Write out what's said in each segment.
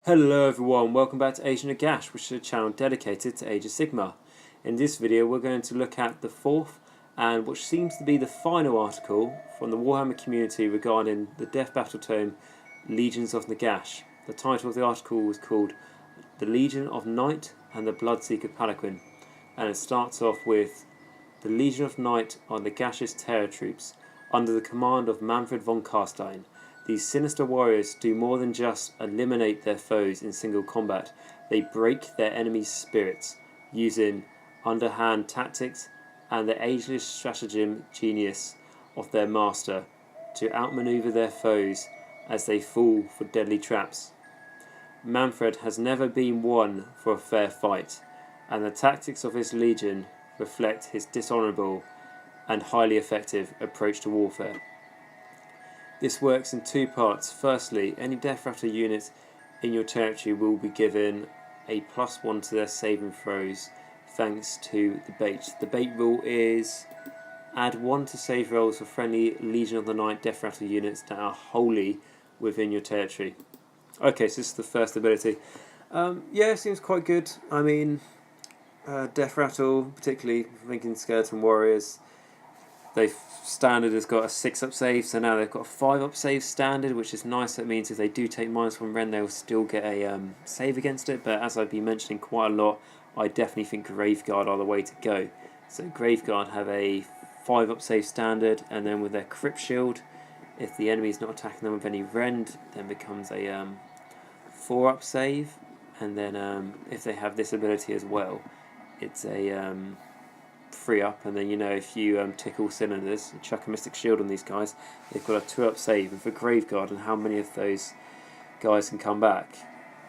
Hello everyone, welcome back to Age of Nagash, which is a channel dedicated to Age of Sigmar. In this video we're going to look at the fourth and what seems to be the final article from the Warhammer community regarding the Death Battletome Legions of Nagash. The title of the article was called The Legion of Night and the Bloodseeker Palanquin, and it starts off with the Legion of Night are Nagash's terror troops under the command of Manfred von Carstein. These sinister warriors do more than just eliminate their foes in single combat. They break their enemies' spirits, using underhand tactics and the ageless stratagem genius of their master to outmaneuver their foes as they fall for deadly traps. Manfred has never been one for a fair fight, and the tactics of his legion reflect his dishonourable and highly effective approach to warfare. This works in two parts. Firstly, any Death Rattle units in your territory will be given a +1 to their saving throws thanks to the bait. The bait rule is add 1 to save rolls for friendly Legion of the Night Death Rattle units that are wholly within your territory. Okay, so this is the first ability. Yeah, it seems quite good. I mean, Death Rattle, particularly thinking Skeleton Warriors, standard has got a 6-up save, so now they've got a 5-up save standard, which is nice. That means if they do take -1 Ren, they'll still get a save against it. But as I've been mentioning quite a lot, I definitely think Graveguard are the way to go. So Graveguard have a 5-up save standard, and then with their Crypt Shield, if the enemy is not attacking them with any rend, then becomes a 4-up save. And then if they have this ability as well, it's a 3-up, and then if you tick all cylinders and chuck a Mystic Shield on these guys, they've got a 2-up save. And for Graveguard and how many of those guys can come back,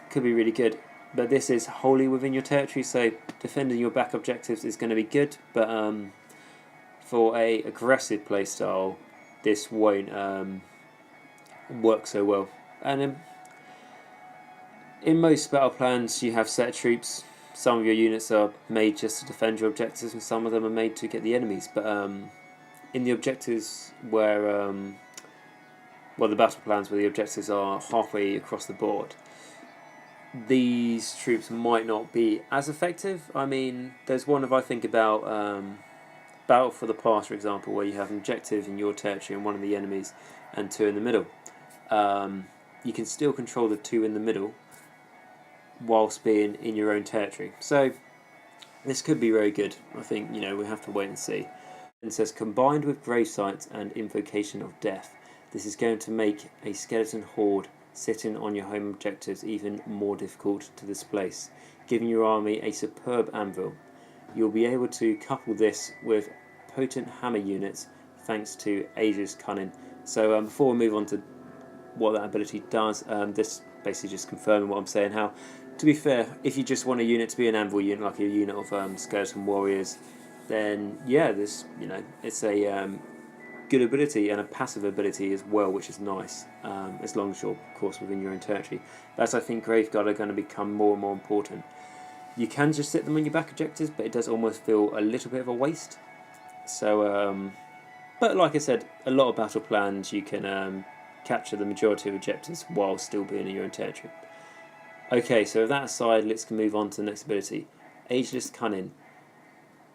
could be really good. But this is wholly within your territory, so defending your back objectives is going to be good, but for a aggressive playstyle this won't work so well. And in most battle plans you have set troops. Some of your units are made just to defend your objectives, and some of them are made to get the enemies. But in the objectives where, the battle plans where the objectives are halfway across the board, these troops might not be as effective. I mean, there's one if I think about Battle for the Past, for example, where you have an objective in your territory and one of the enemies, and 2 in the middle. You can still control the 2 in the middle whilst being in your own territory. So this could be very good. I think we have to wait and see. It says combined with grave sites and invocation of death, this is going to make a skeleton horde sitting on your home objectives even more difficult to displace, giving your army a superb anvil. You'll be able to couple this with potent hammer units thanks to Age's cunning. So before we move on to what that ability does, this basically just confirming what I'm saying. How, to be fair, if you just want a unit to be an anvil unit, like a unit of Skeleton Warriors, then yeah, this it's a good ability and a passive ability as well, which is nice, as long as you're of course within your own territory. That's, I think, Graveguard are going to become more and more important. You can just sit them on your back objectives, but it does almost feel a little bit of a waste. So but like I said, a lot of battle plans you can capture the majority of objectives while still being in your own territory. Okay, so with that aside, let's move on to the next ability, Ageless Cunning.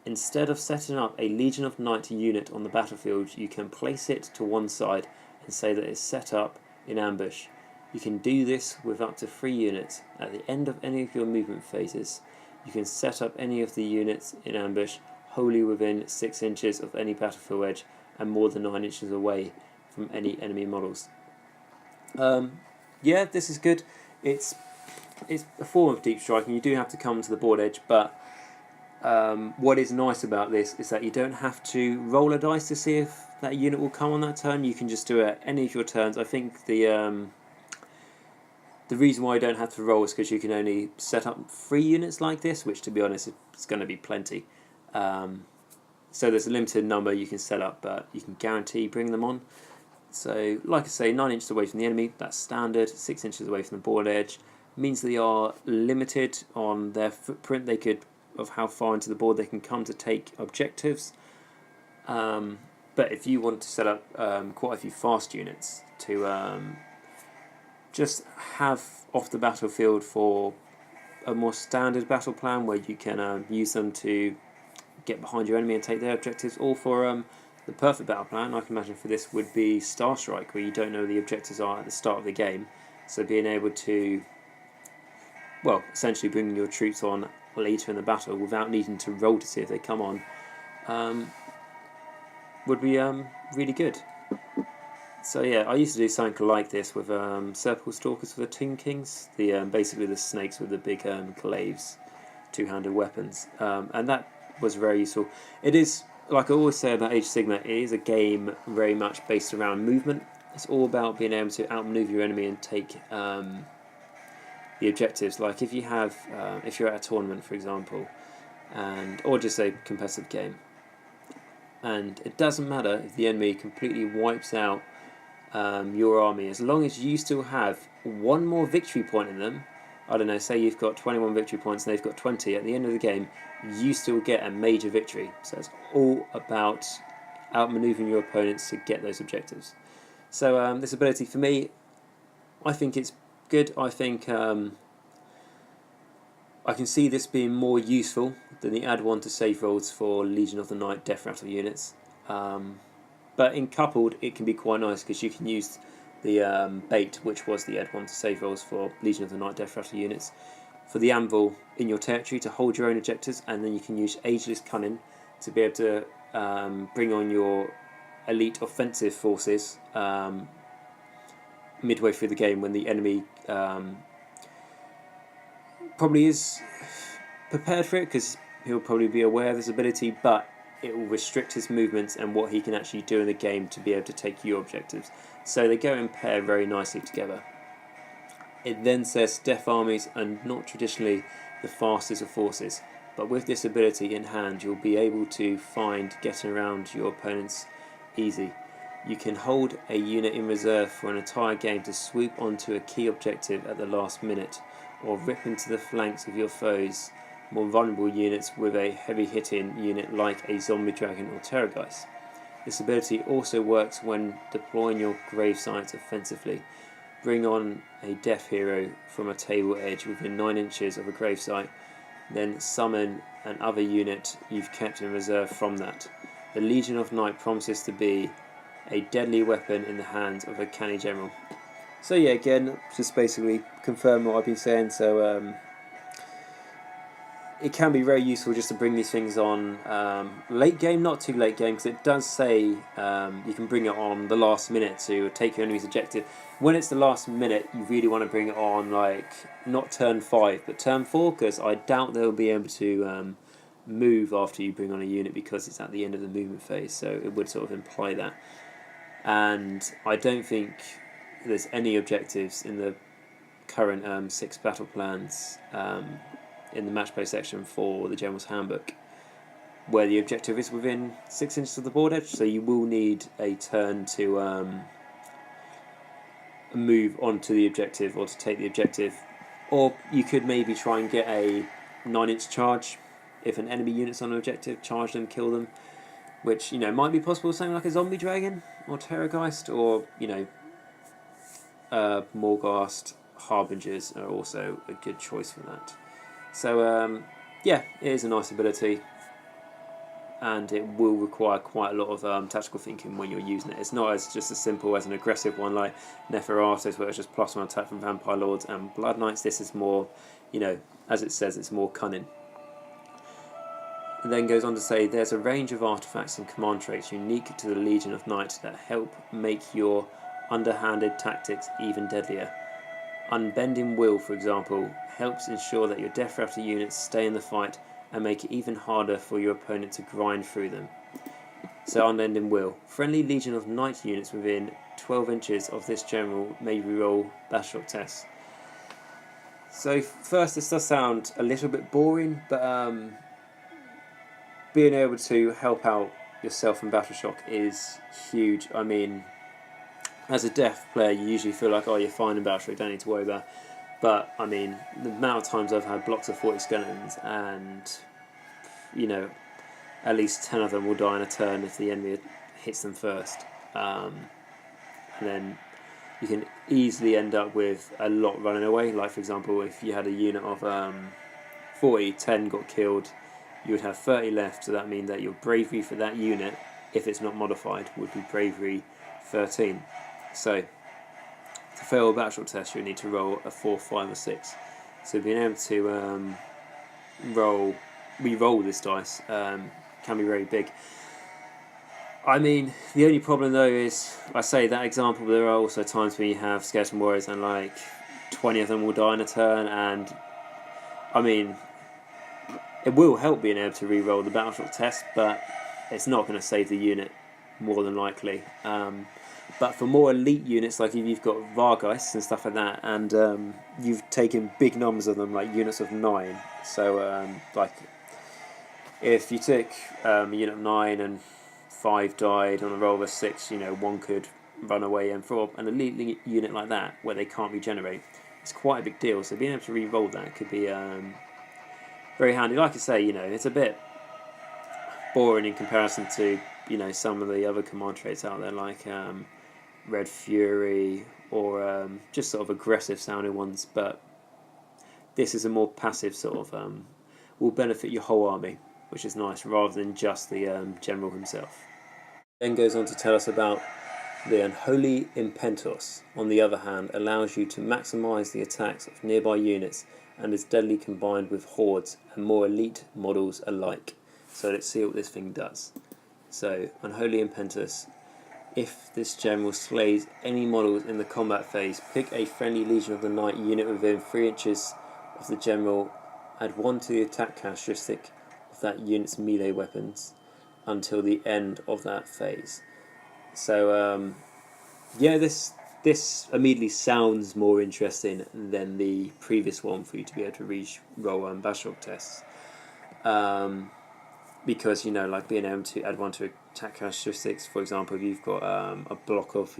Instead of setting up a Legion of Night unit on the battlefield, you can place it to one side and say that it's set up in ambush. You can do this with up to 3 units. At the end of any of your movement phases, you can set up any of the units in ambush wholly within 6 inches of any battlefield edge and more than 9 inches away from any enemy models. Yeah, this is good. It's a form of deep strike, and you do have to come to the board edge, but what is nice about this is that you don't have to roll a dice to see if that unit will come on that turn. You can just do it at any of your turns. I think the reason why you don't have to roll is because you can only set up 3 units like this, which, to be honest, it's going to be plenty. So there's a limited number you can set up, but you can guarantee bring them on. So, like I say, 9 inches away from the enemy, that's standard. 6 inches away from the board edge means they are limited on their footprint. Of how far into the board they can come to take objectives. But if you want to set up quite a few fast units to just have off the battlefield for a more standard battle plan where you can use them to get behind your enemy and take their objectives, or for the perfect battle plan, I can imagine for this would be Star Strike, where you don't know the objectives are at the start of the game, so being able to, well, essentially bringing your troops on later in the battle without needing to roll to see if they come on would be really good. So yeah, I used to do something like this with Serpal Stalkers for the Tomb Kings, the basically the snakes with the big glaives, two-handed weapons, and that was very useful. It is, like I always say about Age of Sigmar, it is a game very much based around movement. It's all about being able to outmaneuver your enemy and take the objectives. Like if you have, if you're at a tournament, for example, or just a competitive game, and it doesn't matter if the enemy completely wipes out your army, as long as you still have one more victory point in them. I don't know, say you've got 21 victory points and they've got 20, at the end of the game you still get a major victory. So it's all about outmaneuvering your opponents to get those objectives. So this ability, for me, I think it's good. I think I can see this being more useful than the add 1 to save rolls for Legion of the Night Death Rattle units. But in coupled, it can be quite nice because you can use the bait, which was the add 1 to save rolls for Legion of the Night Death Rattle units, for the anvil in your territory to hold your own objectives, and then you can use Ageless Cunning to be able to bring on your elite offensive forces midway through the game when the enemy probably is prepared for it, because he'll probably be aware of this ability, but it will restrict his movements and what he can actually do in the game to be able to take your objectives. So they go and pair very nicely together. It then says Death armies are not traditionally the fastest of forces, but with this ability in hand you'll be able to find getting around your opponents easy. You can hold a unit in reserve for an entire game to swoop onto a key objective at the last minute, or rip into the flanks of your foes' more vulnerable units with a heavy hitting unit like a Zombie Dragon or Terrorgeist. This ability also works when deploying your grave sites offensively. Bring on a death hero from a table edge within 9 inches of a grave site, then summon another unit you've kept in reserve from that. The Legion of Night promises to be a deadly weapon in the hands of a canny general. So yeah, again, just basically confirm what I've been saying. So it can be very useful just to bring these things on late game, not too late game, because it does say you can bring it on the last minute to take your enemy's objective. When it's the last minute, you really want to bring it on, like, not turn 5, but turn 4, because I doubt they'll be able to move after you bring on a unit, because it's at the end of the movement phase, so it would sort of imply that. And I don't think there's any objectives in the current 6 battle plans in the match play section for the General's Handbook where the objective is within 6 inches of the board edge, so you will need a turn to move onto the objective or to take the objective. Or you could maybe try and get a 9-inch charge if an enemy unit's on an objective, charge them, kill them, which, you know, might be possible with something like a Zombie Dragon or Terrorgeist, or, you know, Morghast Harbingers are also a good choice for that. So yeah, it is a nice ability, and it will require quite a lot of tactical thinking when you're using it. It's not as just as simple as an aggressive one like Neferata's, where it's just +1 attack from Vampire Lords and Blood Knights. This is more, you know, as it says, it's more cunning. It then goes on to say there's a range of artifacts and command traits unique to the Legion of Night that help make your underhanded tactics even deadlier. Unbending Will, for example, helps ensure that your Death Rattle units stay in the fight and make it even harder for your opponent to grind through them. So Unbending Will. Friendly Legion of Night units within 12 inches of this general may reroll Battleshock tests. So first, this does sound a little bit boring, but being able to help out yourself in Battleshock is huge. I mean, as a Death player, you usually feel like, oh, you're fine in Battleshock, don't need to worry about it. But, I mean, the amount of times I've had blocks of 40 skeletons and, you know, at least 10 of them will die in a turn if the enemy hits them first. And then you can easily end up with a lot running away. Like, for example, if you had a unit of 40, 10 got killed, you would have 30 left, so that means that your bravery for that unit, if it's not modified, would be bravery 13. So to fail a battle test, you need to roll a 4, 5 or 6. So being able to re-roll this dice can be very big. I mean, the only problem though is, I say that example, there are also times when you have skeleton warriors and like 20 of them will die in a turn, and I mean, it will help being able to re-roll the battleship test, but it's not going to save the unit more than likely. But for more elite units, like if you've got Vargeists and stuff like that, and you've taken big numbers of them, like units of 9, so like if you took a unit of 9 and 5 died on a roll of a 6, 1 could run away, and for an elite unit like that, where they can't regenerate, it's quite a big deal. So being able to re-roll that could be very handy. Like I say, it's a bit boring in comparison to some of the other command traits out there, like Red Fury, or just sort of aggressive sounding ones, but this is a more passive sort of will benefit your whole army, which is nice, rather than just the general himself. Then goes on to tell us about the Unholy Impetus, on the other hand, allows you to maximise the attacks of nearby units and is deadly combined with hordes and more elite models alike. So let's see what this thing does. So, Unholy Impetus. If this general slays any models in the combat phase, pick a friendly Legion of the Night unit within 3 inches of the general, add 1 to the attack characteristic of that unit's melee weapons until the end of that phase. So, yeah, this immediately sounds more interesting than the previous one for you to be able to re-roll battle tests. Because, like being able to add 1 to attack characteristics, for example, if you've got a block of,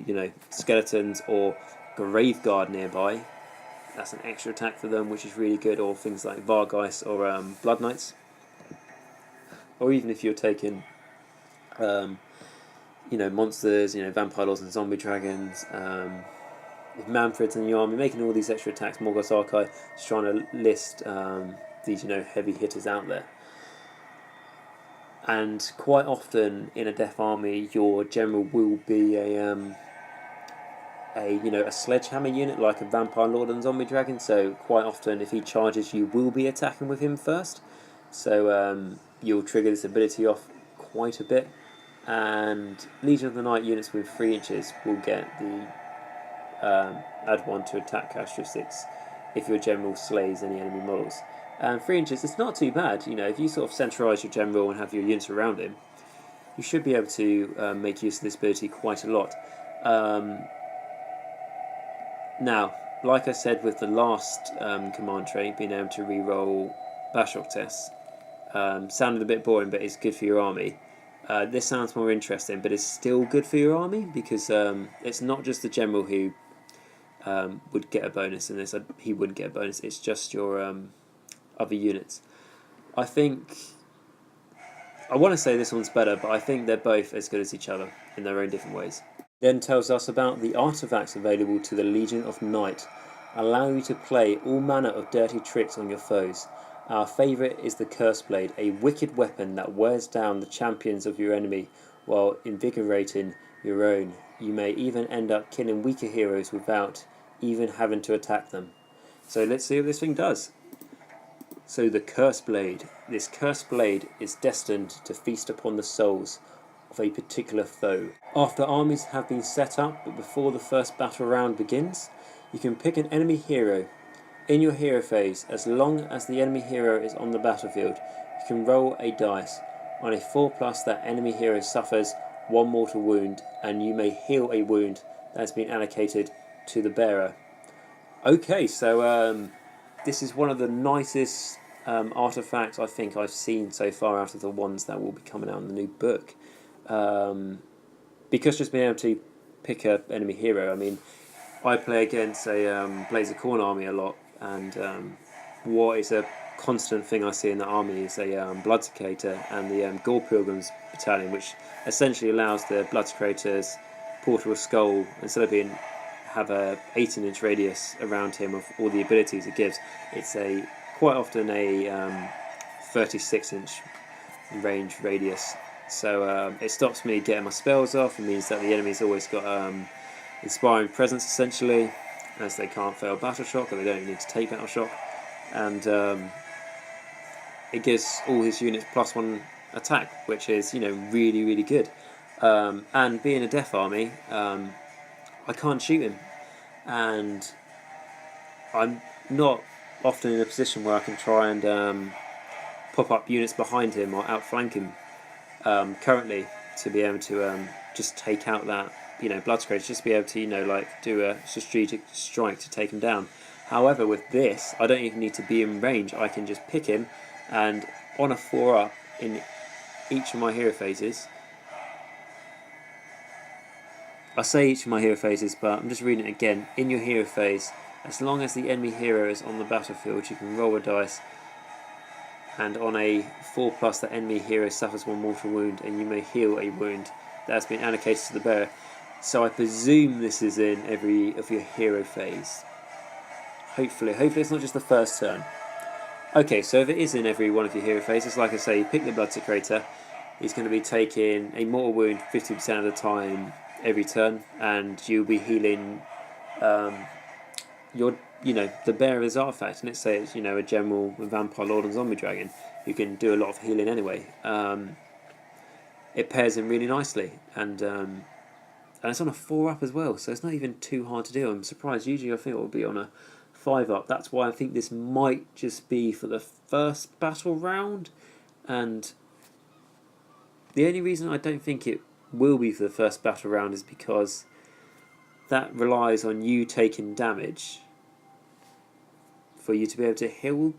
skeletons or Graveguard nearby, that's an extra attack for them, which is really good, or things like Vargeist or Blood Knights. Or even if you're taking, monsters, Vampire Lords and Zombie Dragons, with Manfred's in your army, making all these extra attacks, Morgoth Archive, just trying to list these, heavy hitters out there. And quite often in a death army, your general will be a sledgehammer unit, like a Vampire Lord and Zombie Dragon. So quite often, if he charges, you will be attacking with him first. So you'll trigger this ability off quite a bit. And Legion of the Night units with 3 inches will get the add 1 to attack characteristics if your general slays any enemy models. 3 inches, it's not too bad. If you sort of centralise your general and have your units around him, you should be able to make use of this ability quite a lot. Now, like I said with the last command trait, being able to re-roll Bashok tests, sounded a bit boring, but it's good for your army. This sounds more interesting, but it's still good for your army, because it's not just the general who would get a bonus in this. He wouldn't get a bonus, it's just your other units. I want to say this one's better, but I think they're both as good as each other in their own different ways. Then tells us about the artifacts available to the Legion of Night, allow you to play all manner of dirty tricks on your foes. Our favourite is the Curse Blade, a wicked weapon that wears down the champions of your enemy while invigorating your own. You may even end up killing weaker heroes without even having to attack them. So let's see what this thing does. So the Curse Blade. This Curse Blade is destined to feast upon the souls of a particular foe. After armies have been set up, but before the first battle round begins, you can pick an enemy hero. In your hero phase, as long as the enemy hero is on the battlefield, you can roll a dice. On a 4+, that enemy hero suffers 1 mortal wound, and you may heal a wound that has been allocated to the bearer. Okay, so this is one of the nicest artifacts I think I've seen so far out of the ones that will be coming out in the new book. Because just being able to pick an enemy hero, I mean, I play against a Blazer Corn army a lot, and what is a constant thing I see in the army is a Bloodseeker and the Gore Pilgrims Battalion, which essentially allows the Bloodseekers Portal of Skull, instead of have a 18-inch radius around him of all the abilities it gives. It's quite often a 36-inch range radius, so it stops me getting my spells off. It means that the enemy's always got inspiring presence essentially, as they can't fail battle shock, or they don't need to take battle shock, and it gives all his units +1 attack, which is really, really good. And being a death army, I can't shoot him, and I'm not often in a position where I can try and pop up units behind him or outflank him currently, to be able to just take out that Bloodseeker, just be able to like do a strategic strike to take him down. However, with this, I don't even need to be in range. I can just pick him, and on a 4-up in each of my hero phases. I say each of my hero phases, but I'm just reading it again. In your hero phase, as long as the enemy hero is on the battlefield, you can roll a dice, and on a 4+, the enemy hero suffers 1 mortal wound, and you may heal a wound that has been allocated to the bearer. So I presume this is in every of your hero phase. Hopefully it's not just the first turn. Okay, so if it is in every one of your hero phases, like I say, you pick the Bloodseeker, he's going to be taking a mortal wound 50% of the time every turn, and you'll be healing the bearer of his artifact. And let's say it's a general, a vampire lord and zombie dragon, you can do a lot of healing anyway. It pairs in really nicely, and it's on a 4-up as well, so it's not even too hard to do. I'm surprised. Usually I think it would be on a 5-up. That's why I think this might just be for the first battle round, and the only reason I don't think it will be for the first battle round is because that relies on you taking damage for you to be able to heal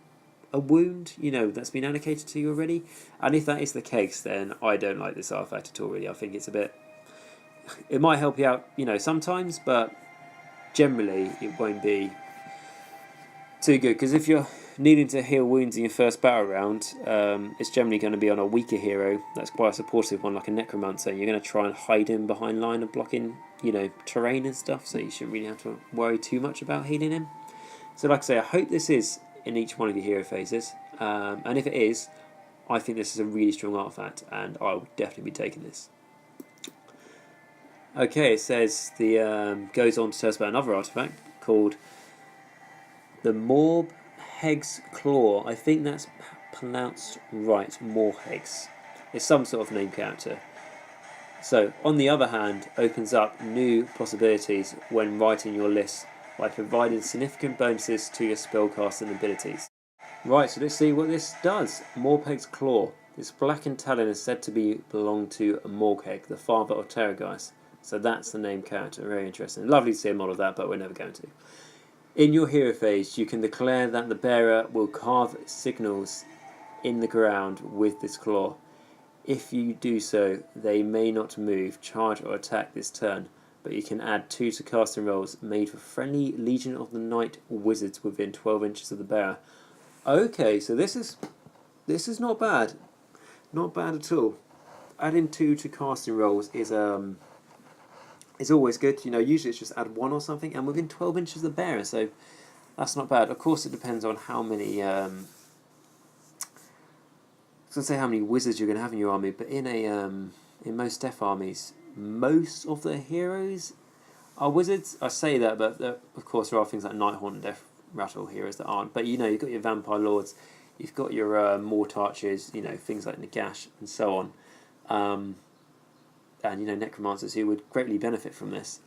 a wound that's been allocated to you already. And if that is the case, then I don't like this artifact at all, really. I think it might help you out sometimes, but generally it won't be too good, because if you're needing to heal wounds in your first battle round, it's generally going to be on a weaker hero that's quite a supportive one, like a necromancer. You're going to try and hide him behind line of blocking terrain and stuff, so you shouldn't really have to worry too much about healing him. So like I say, I hope this is in each one of your hero phases, and if it is, I think this is a really strong artifact, and I will definitely be taking this. Okay, it says goes on to tell us about another artifact called the Morb Heg's Claw. I think that's pronounced right, Morhegs. It's some sort of name character. So, on the other hand, opens up new possibilities when writing your list by providing significant bonuses to your spellcasting abilities. Right, so let's see what this does. Morheg's Claw. This blackened talon is said to belong to Morgheg, the father of Terrorgeist. So that's the name character. Very interesting. Lovely to see a model of that, but we're never going to. In your hero phase, you can declare that the bearer will carve signals in the ground with this claw. If you do so, they may not move, charge, or attack this turn, but you can add 2 to casting rolls made for friendly Legion of the Night wizards within 12 inches of the bearer. Okay, so this is not bad. Not bad at all. Adding 2 to casting rolls is always good. Usually it's just add 1 or something, and within 12 inches of the bearer, so that's not bad. Of course, it depends on how many. I was going to say how many wizards you're going to have in your army, but in most death armies, most of the heroes are wizards. I say that, but of course there are things like Nighthaunt and Death Rattle heroes that aren't. But you've got your vampire lords, you've got your Mort archers, things like Nagash and so on. And necromancers who would greatly benefit from this.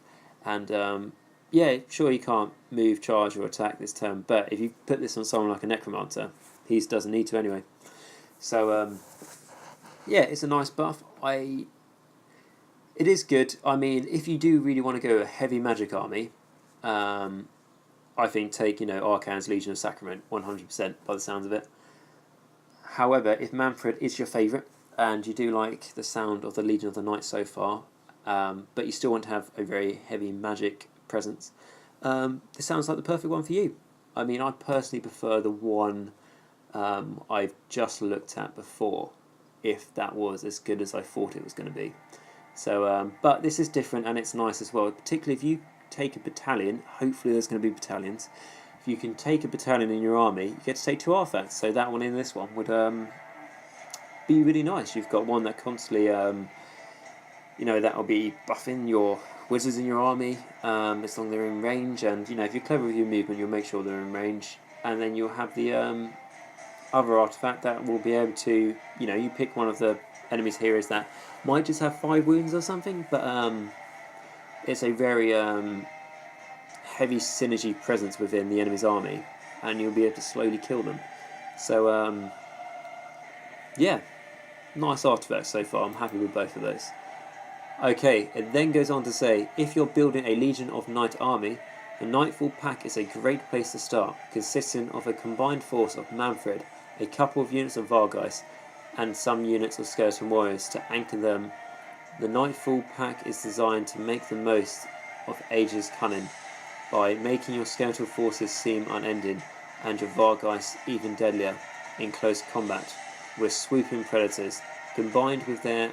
And yeah, sure, you can't move, charge, or attack this turn, but if you put this on someone like a necromancer, he doesn't need to anyway. So yeah, it's a nice buff. It is good. I mean, if you do really want to go a heavy magic army, I think take Arcane's Legion of Sacrament 100% by the sounds of it. However, if Manfred is your favourite, and you do like the sound of the Legion of the Night so far, but you still want to have a very heavy magic presence, this sounds like the perfect one for you. I mean, I personally prefer the one I've just looked at before, if that was as good as I thought it was going to be. So, but this is different, and it's nice as well, particularly if you take a battalion, hopefully there's going to be battalions, if you can take a battalion in your army, you get to take 2 artifacts. So that one in this one would be really nice. You've got one that constantly, you know, that will be buffing your wizards in your army as long as they're in range. And, you know, if you're clever with your movement, you'll make sure they're in range. And then you'll have the other artifact that will be able to, you know, you pick one of the enemy's heroes that might just have 5 wounds or something, but it's a very heavy synergy presence within the enemy's army, and you'll be able to slowly kill them. So yeah, nice artifacts so far. I'm happy with both of those. Okay, it then goes on to say, if you're building a Legion of Night army, the Nightfall pack is a great place to start, consisting of a combined force of Manfred, a couple of units of Vargeist, and some units of Skeleton Warriors to anchor them. The Nightfall pack is designed to make the most of Age's cunning, by making your skeletal forces seem unending, and your Vargeist even deadlier in close combat, with swooping predators, combined with their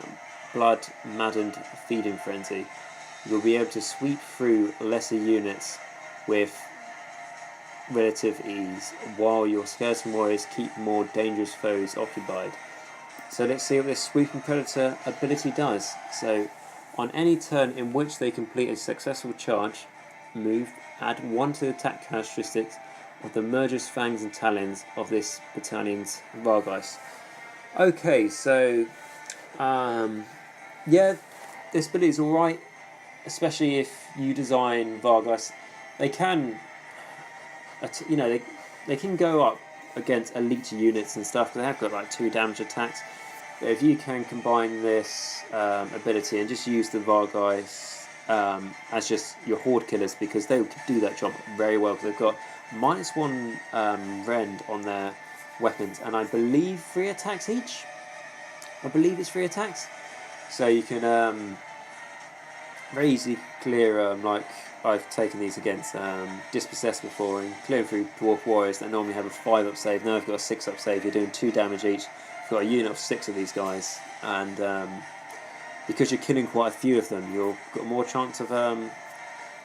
blood-maddened feeding frenzy. You'll be able to sweep through lesser units with relative ease, while your Skeleton Warriors keep more dangerous foes occupied. So let's see what this Swooping Predator ability does. So, on any turn in which they complete a successful charge, move, add 1 to the attack characteristics of the murderous fangs and talons of this battalion's Vargeist. Okay, so yeah, this ability is alright, especially if you design Vargeist. They can, you know, they can go up against elite units and stuff, because they have got like 2 damage attacks. But if you can combine this ability and just use the Vargeist as just your horde killers, because they could do that job very well, because they've got -1 rend on their weapons, and I believe 3 attacks each. I believe it's 3 attacks, so you can very easily clear, like I've taken these against Dispossessed before, and clearing through Dwarf Warriors that normally have a 5-up save. Now I've got a 6-up save. You're doing 2 damage each. You've got a unit of 6 of these guys, and because you're killing quite a few of them, you've got more chance of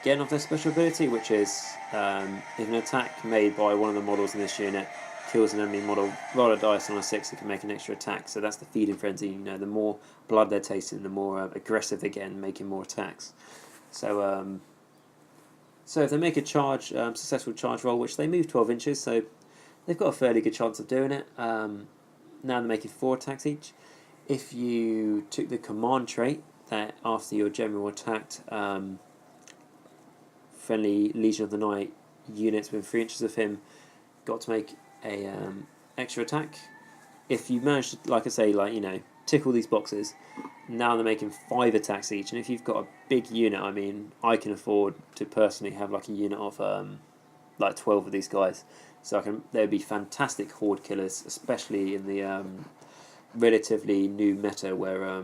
getting off their special ability, which is if an attack made by one of the models in this unit kills an enemy model, roll a dice on a 6, it can make an extra attack. So that's the feeding frenzy. You know, the more blood they're tasting, the more aggressive they get, making more attacks. So so if they make a charge, successful charge roll, which they move 12 inches, so they've got a fairly good chance of doing it. Now they're making 4 attacks each. If you took the command trait, that after your general attacked friendly Legion of the Night units within 3 inches of him got to make a extra attack. If you manage to, like I say, like, you know, tick all these boxes, now they're making 5 attacks each. And if you've got a big unit, I mean, I can afford to personally have like a unit of like 12 of these guys. So they'd be fantastic horde killers, especially in the relatively new meta where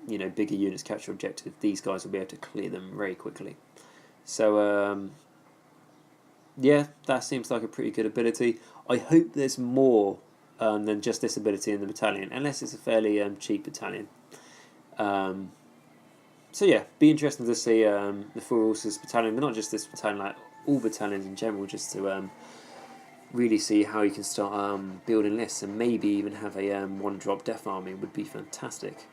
you know, bigger units capture objectives. These guys will be able to clear them very quickly. So yeah, that seems like a pretty good ability. I hope there's more than just this ability in the battalion, unless it's a fairly cheap battalion. So yeah, be interesting to see the full rules of this battalion, but not just this battalion, like all battalions in general, just to really see how you can start building lists, and maybe even have a 1-drop death army would be fantastic.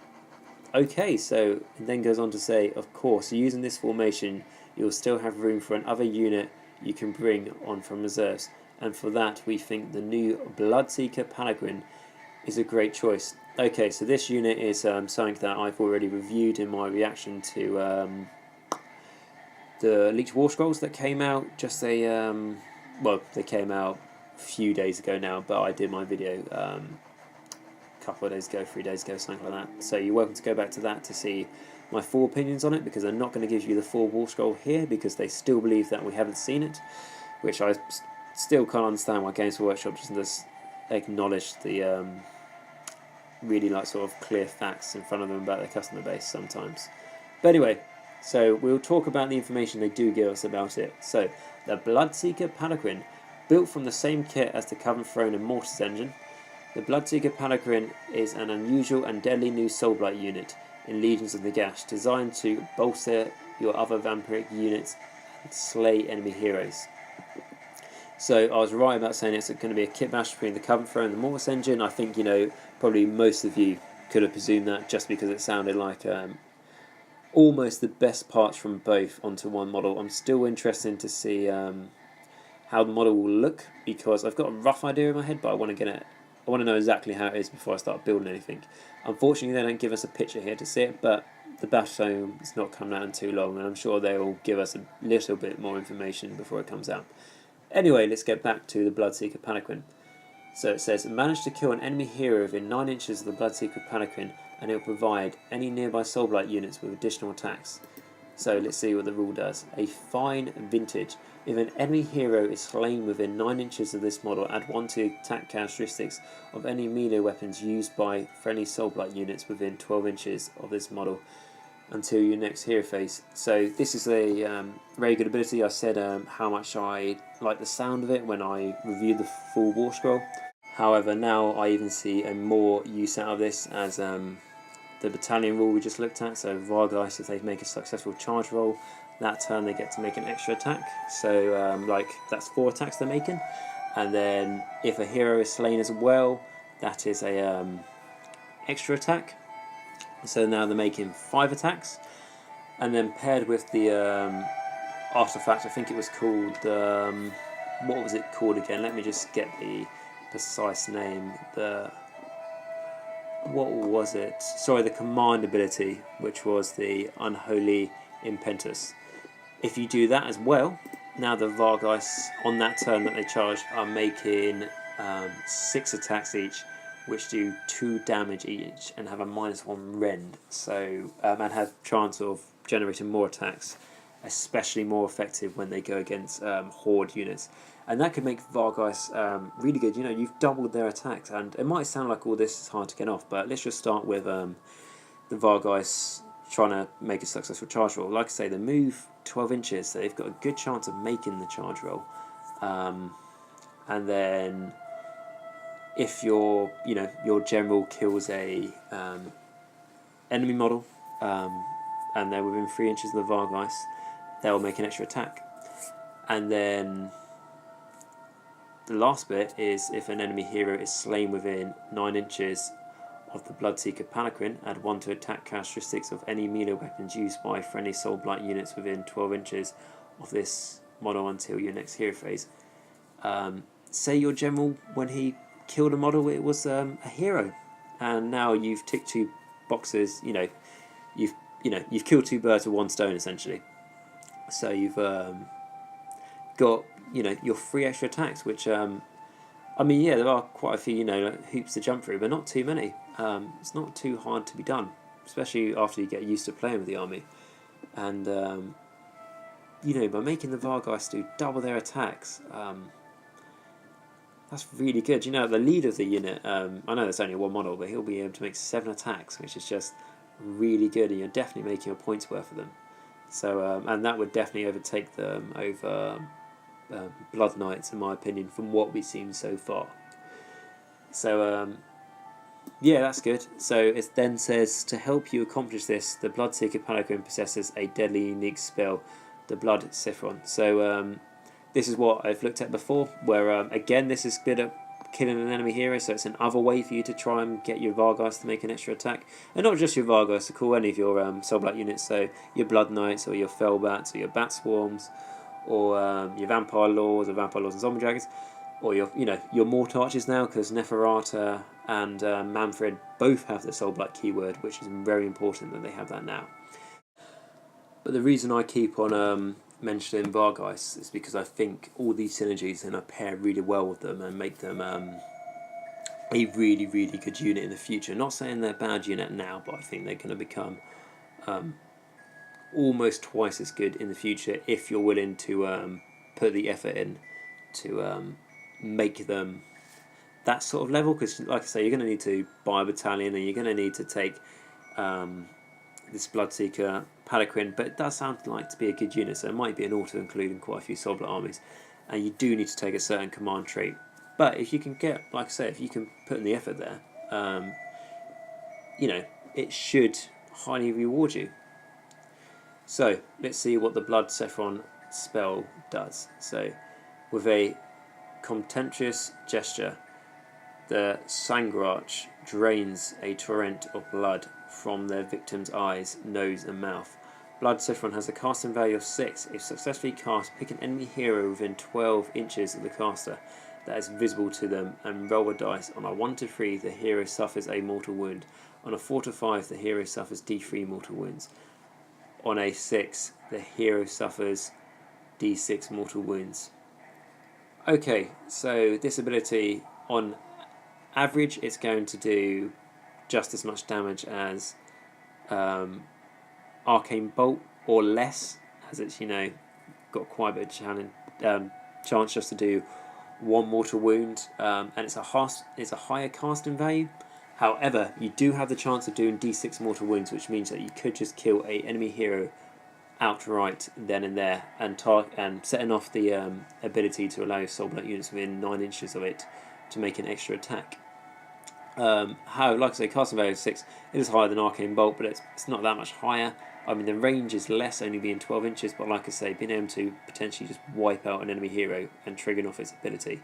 Okay, so it then goes on to say, of course, using this formation, you'll still have room for another unit you can bring on from reserves, and for that we think the new Bloodseeker Palanquin is a great choice. Okay, so this unit is something that I've already reviewed in my reaction to the leaked War Scrolls that came out just well, they came out a few days ago now, but I did my video a couple of days ago, 3 days ago, something like that. So you're welcome to go back to that to see my full opinions on it, because I'm not going to give you the full War Scroll here, because they still believe that we haven't seen it, which I still can't understand why Games Workshop doesn't acknowledge the really like sort of clear facts in front of them about their customer base sometimes. But anyway, so we'll talk about the information they do give us about it. So, the Bloodseeker Palanquin, built from the same kit as the Covenant Throne and Mortis engine, the Bloodseeker Palanquin is an unusual and deadly new Soulblight unit in Legions of Nagash, designed to bolster your other vampiric units slay enemy heroes. So I was right about saying it's going to be a kit bash between the Covenant Thrower and the Mortis engine. I think, you know, probably most of you could have presumed that just because it sounded like almost the best parts from both onto one model. I'm still interested to see how the model will look, because I've got a rough idea in my head, but I want to get it. I want to know exactly how it is before I start building anything. Unfortunately, they don't give us a picture here to see it, but the Battletome is not coming out in too long, and I'm sure they will give us a little bit more information before it comes out. Anyway, let's get back to the Bloodseeker Palanquin. So it says, manage to kill an enemy hero within 9 inches of the Bloodseeker Palanquin, and it will provide any nearby Soulblight units with additional attacks. So let's see what the rule does. A fine vintage. If an enemy hero is slain within 9 inches of this model, add 1 to attack characteristics of any melee weapons used by friendly Soulblight units within 12 inches of this model until your next hero phase. So this is a very good ability. I said how much I like the sound of it when I reviewed the full War Scroll. However, now I even see a more use out of this as the Battalion rule we just looked at. So Vargeist, if they make a successful charge roll, that turn they get to make an extra attack. So like that's 4 attacks they're making. And then if a hero is slain as well, that is a extra attack. So now they're making 5 attacks, and then paired with the artifact, I think it was called, what was it called again? Let me just get the precise name. What was it? Sorry, the command ability, which was the Unholy Impetus. If you do that as well, now the Vargeist on that turn that they charge are making 6 attacks each, which do 2 damage each and have a -1 rend. So and have chance of generating more attacks, especially more effective when they go against horde units. And that could make Vargeist really good. You know, you've doubled their attacks, and it might sound like all this is hard to get off, but let's just start with the Vargeist trying to make a successful charge roll. Like I say, they move 12 inches, so they've got a good chance of making the charge roll. And then if your general kills a enemy model and they're within 3 inches of the Vargeist, they'll make an extra attack. And then the last bit is if an enemy hero is slain within 9 inches of the Bloodseeker Palanquin, add 1 to attack characteristics of any melee weapons used by friendly Soulblight units within 12 inches of this model until your next hero phase. Say your general, when he killed a model, it was a hero, and now you've ticked 2 boxes. You've killed 2 birds with 1 stone essentially. So you've got your 3 extra attacks, which I mean, yeah, there are quite a few hoops to jump through, but not too many. It's not too hard to be done, especially after you get used to playing with the army. And by making the Vargeist do double their attacks, that's really good. The leader of the unit, I know there's only 1 model, but he'll be able to make 7 attacks, which is just really good, and you're definitely making your points worth of them. So, and that would definitely overtake them over Blood Knights, in my opinion, from what we've seen so far. So, yeah, that's good. So it then says, to help you accomplish this, the Bloodseeker Palanquin possesses a deadly unique spell, the Bloodseeker. So, this is what I've looked at before, where again this is good at killing an enemy hero, so it's another way for you to try and get your Vargeist to make an extra attack. And not just your Vargeist, to call any of your Soulblight units, so your Blood Knights or your Fellbats or your Bat Swarms or your Vampire Lords and Zombie Dragons, or your Mort Archers now, because Neferata and Manfred both have the Soulblight keyword, which is very important that they have that now. But the reason I keep on mentioning Vargeist is because I think all these synergies are going to pair really well with them and make them a really, really good unit in the future. Not saying they're a bad unit now, but I think they're going to become almost twice as good in the future if you're willing to put the effort in to make them that sort of level. Because, like I say, you're going to need to buy a battalion, and you're going to need to take this Bloodseeker Palanquin, but it does sound like to be a good unit, so it might be an auto-include in quite a few Soulblight armies, and you do need to take a certain command trait. But if you can get, like I say, if you can put in the effort there, it should highly reward you. So let's see what the Bloodseeker spell does. So, with a contemptuous gesture, the Sangrarch drains a torrent of blood from their victim's eyes, nose, and mouth. Blood Siphon has a casting value of 6. If successfully cast, pick an enemy hero within 12 inches of the caster that is visible to them and roll a dice. On a 1 to 3, the hero suffers a mortal wound. On a 4 to 5, the hero suffers D3 mortal wounds. On a 6, the hero suffers D6 mortal wounds. Okay, so this ability, on average, it's going to do just as much damage as Arcane Bolt, or less, as it's, got quite a bit of chance just to do 1 mortal wound, and it's a higher casting value. However, you do have the chance of doing D6 mortal wounds, which means that you could just kill a enemy hero outright then and there, and setting off the ability to allow your Soulblight units within 9 inches of it to make an extra attack. How, like I say, casting value of 6, it is higher than Arcane Bolt, but it's not that much higher. I mean, the range is less, only being 12 inches, but like I say, being able to potentially just wipe out an enemy hero and triggering off its ability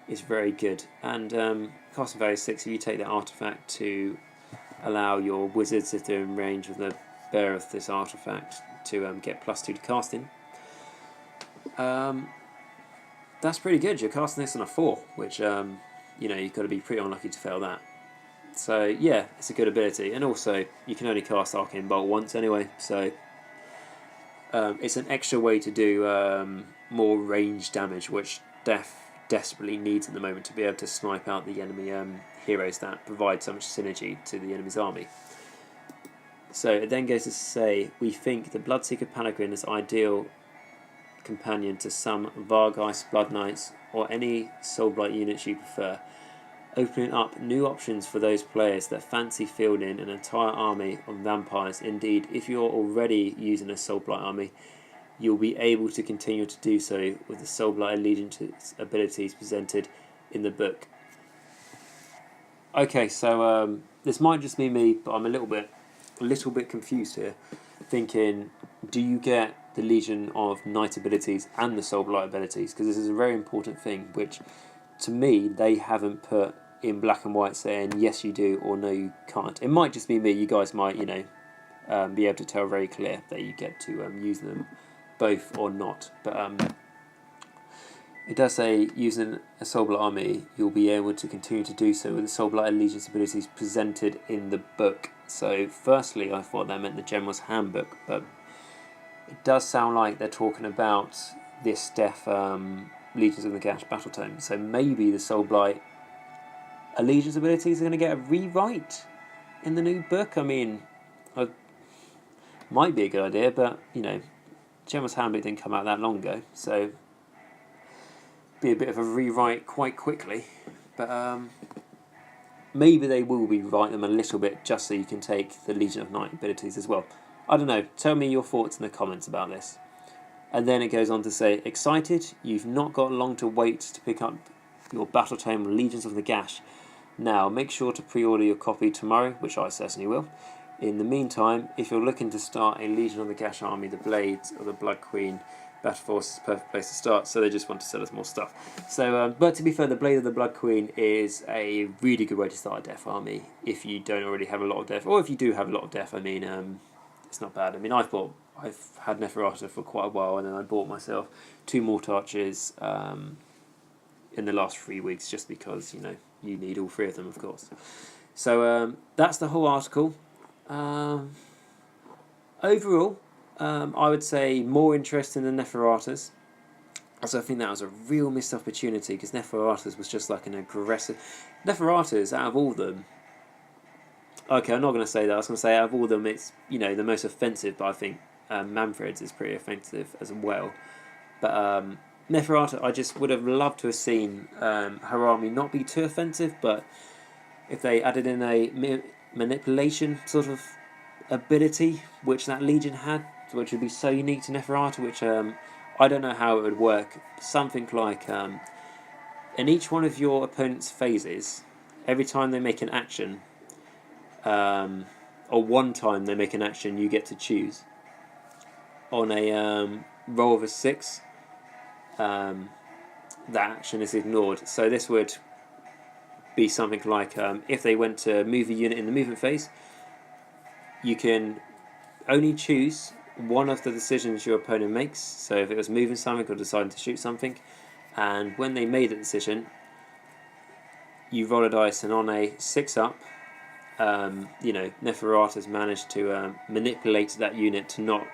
is very good. And casting value 6, if you take that artifact to allow your wizards, if they're in range of the bearer of this artifact, to get +2 to casting, that's pretty good. You're casting this on a 4, which you've got to be pretty unlucky to fail that. So yeah, it's a good ability, and also you can only cast Arcane Bolt once anyway, so it's an extra way to do more range damage, which Death desperately needs at the moment to be able to snipe out the enemy heroes that provide so much synergy to the enemy's army. So it then goes to say, we think the Bloodseeker Palanquin is ideal companion to some Vargeist Blood Knights or any Soulblight units you prefer, opening up new options for those players that fancy fielding an entire army of vampires. Indeed, if you're already using a Soulblight army, you'll be able to continue to do so with the Soulblight Allegiance abilities presented in the book. Okay, so this might just be me, but I'm a little bit confused here, thinking, do you get the Legion of Knight abilities and the Soulblight abilities? Because this is a very important thing, which to me they haven't put in black and white saying yes you do or no you can't. It might just be me. You guys might be able to tell very clear that you get to use them both or not, but it does say using a Soulblight army you'll be able to continue to do so with the Soulblight Allegiance abilities presented in the book. So firstly, I thought that meant the General's Handbook, but it does sound like they're talking about this Death Legions of Nagash Battletome. So maybe the Soulblight Allegiance abilities are going to get a rewrite in the new book. I mean, might be a good idea, but General's Handbook didn't come out that long ago, so be a bit of a rewrite quite quickly. But maybe they will rewrite them a little bit just so you can take the Legion of Knight abilities as well. I don't know. Tell me your thoughts in the comments about this. And then it goes on to say, excited? You've not got long to wait to pick up your Battletome Legions of Nagash. Now, make sure to pre-order your copy tomorrow, which I certainly will. In the meantime, if you're looking to start a Legion of Nagash army, the Blades or the Blood Queen Battle Force is the perfect place to start, so they just want to sell us more stuff. So, but to be fair, the Blade of the Blood Queen is a really good way to start a Death army if you don't already have a lot of Death, or if you do have a lot of Death. I mean, it's not bad. I mean, I've had Neferata for quite a while, and then I bought myself 2 Mort Archers in the last 3 weeks, just because you need all 3 of them, of course. So that's the whole article. Overall, I would say more interesting than Neferatas. So I think that was a real missed opportunity, because Neferatas was just like an aggressive... Neferatas, out of all of them... Okay, I'm not going to say that. I was going to say out of all of them, it's the most offensive, but I think Manfred's is pretty offensive as well. But Neferata, I just would have loved to have seen her army not be too offensive, but if they added in a manipulation sort of ability, which that Legion had, which would be so unique to Neferata, which I don't know how it would work. Something like in each one of your opponent's phases, every time they make an action, or one time they make an action, you get to choose. On a roll of a 6, that action is ignored. So this would be something like if they went to move a unit in the movement phase, you can only choose one of the decisions your opponent makes. So if it was moving something or deciding to shoot something, and when they made a decision, you roll a dice, and on a 6 up, Neferata's managed to manipulate that unit to not,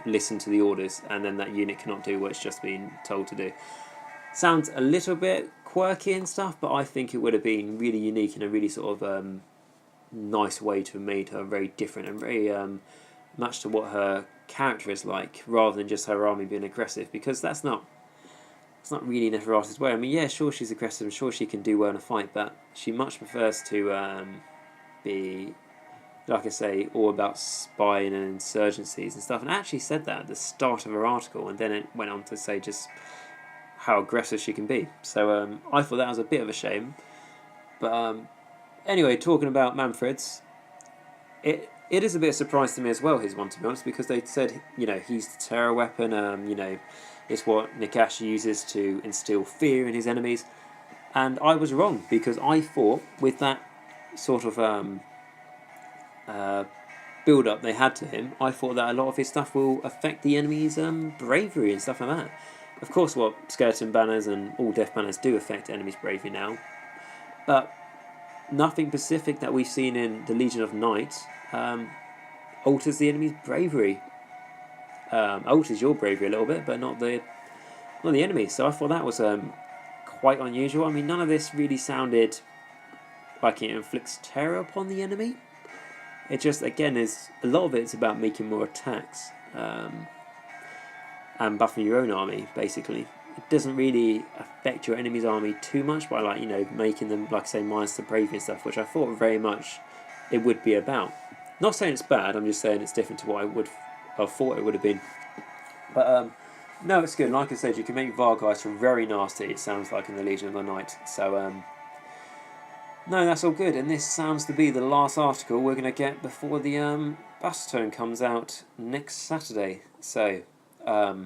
listen to the orders, and then that unit cannot do what it's just been told to do. Sounds a little bit quirky and stuff, but I think it would have been really unique and a really sort of nice way to have made her very different and very much to what her character is like, rather than just her army being aggressive, because it's not really Neferata's way. I mean, yeah, sure, she's aggressive, I'm sure she can do well in a fight, but she much prefers to be, like I say, all about spying and insurgencies and stuff, and I actually said that at the start of her article, and then it went on to say just how aggressive she can be. So I thought that was a bit of a shame. But anyway, talking about Manfred's, it is a bit of a surprise to me as well, his one, to be honest, because they said, he's the terror weapon, it's what Nagash uses to instill fear in his enemies. And I was wrong, because I thought with that sort of build-up they had to him, I thought that a lot of his stuff will affect the enemy's bravery and stuff like that. Of course, what skeleton banners and all death banners do affect enemies' bravery now, but nothing specific that we've seen in the Legion of Night alters the enemy's bravery. Alters your bravery a little bit, but not the enemy. So I thought that was quite unusual. I mean, none of this really sounded like it inflicts terror upon the enemy. It just, again, is a lot of it's about making more attacks and buffing your own army, basically. It doesn't really affect your enemy's army too much by, making them, like I say, minus the bravery and stuff, which I thought very much it would be about. Not saying it's bad, I'm just saying it's different to what I would have thought it would have been. But no, it's good. Like I said, you can make Vargeist very nasty, it sounds like, in the Legion of the Night. So no, that's all good. And this sounds to be the last article we're going to get before the Battletome comes out next Saturday. So I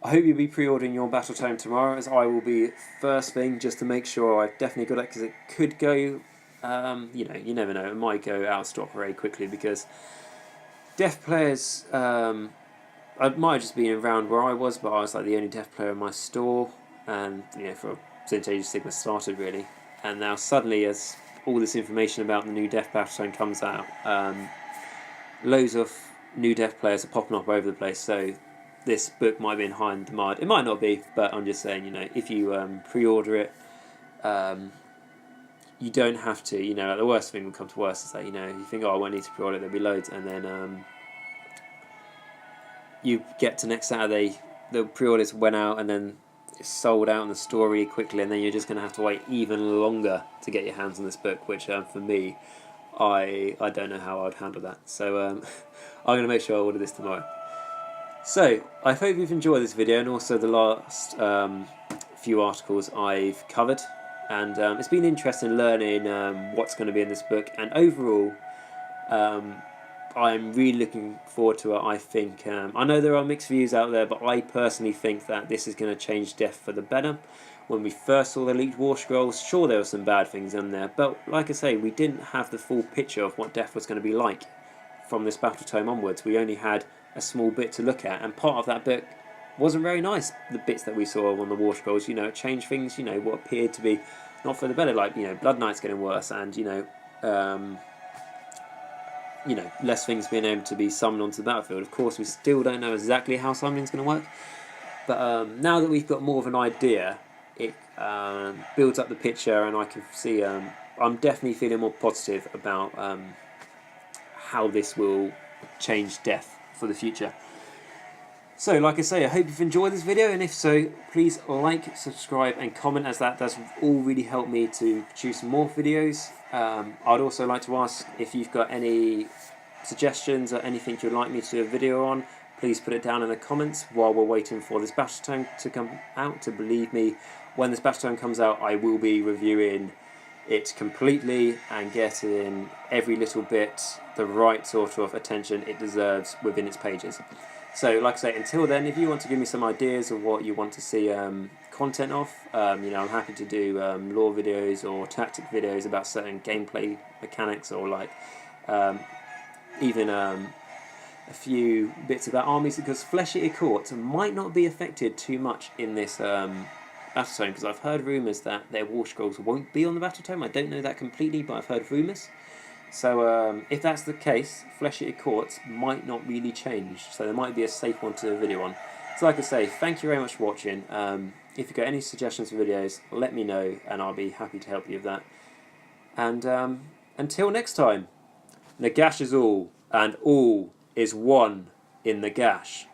hope you'll be pre-ordering your Battletome tomorrow, as I will be first thing, just to make sure I've definitely got it, because it could go, you never know, it might go out of stock very quickly, because death players, I might have just been around where I was, but I was like the only death player in my store, and since Age of Sigmar started, really. And now suddenly, as all this information about the new death Battletome comes out, loads of new death players are popping up over the place, so this book might be in demand. It might not be, but I'm just saying, if you pre-order it, you don't have to, the worst thing will come to worst is that, you think, oh, I won't need to pre-order it, there'll be loads, and then you get to next Saturday, the pre-orders went out, and then it's sold out in the store really quickly, and then you're just going to have to wait even longer to get your hands on this book, which for me, I don't know how I'd handle that. So I'm going to make sure I order this tomorrow. So I hope you've enjoyed this video, and also the last few articles I've covered, and it's been interesting learning what's going to be in this book, and overall I'm really looking forward to it. I think I know there are mixed views out there, but I personally think that this is going to change death for the better. When we first saw the leaked War Scrolls, sure, there were some bad things in there, but like I say, we didn't have the full picture of what death was going to be like from this Battletome onwards. We only had a small bit to look at, and part of that book wasn't very nice. The bits that we saw on the War Scrolls, it changed things, what appeared to be not for the better, like, Blood Knight's getting worse, and, less things being able to be summoned onto the battlefield. Of course, we still don't know exactly how summoning's going to work, but now that we've got more of an idea, it builds up the picture, and I can see, I'm definitely feeling more positive about how this will change death for the future. So, like I say, I hope you've enjoyed this video, and if so, please like, subscribe and comment, as that does all really help me to produce more videos. I'd also like to ask if you've got any suggestions or anything you'd like me to do a video on, please put it down in the comments while we're waiting for this Battletome to come out. To believe me, when this Battletome comes out, I will be reviewing it completely and getting every little bit the right sort of attention it deserves within its pages. So, like I say, until then, if you want to give me some ideas of what you want to see content of, you know, I'm happy to do lore videos or tactic videos about certain gameplay mechanics, or like even a few bits about armies, because Flesh-Eater Court might not be affected too much in this Battletome, because I've heard rumours that their war scrolls won't be on the Battletome. I don't know that completely, but I've heard rumours. So if that's the case, Flesh-Eater Courts might not really change, so there might be a safe one to do a video on. So like I say, thank you very much for watching. If you've got any suggestions for videos, let me know, and I'll be happy to help you with that. And until next time, Nagash is all, and all is one in Nagash.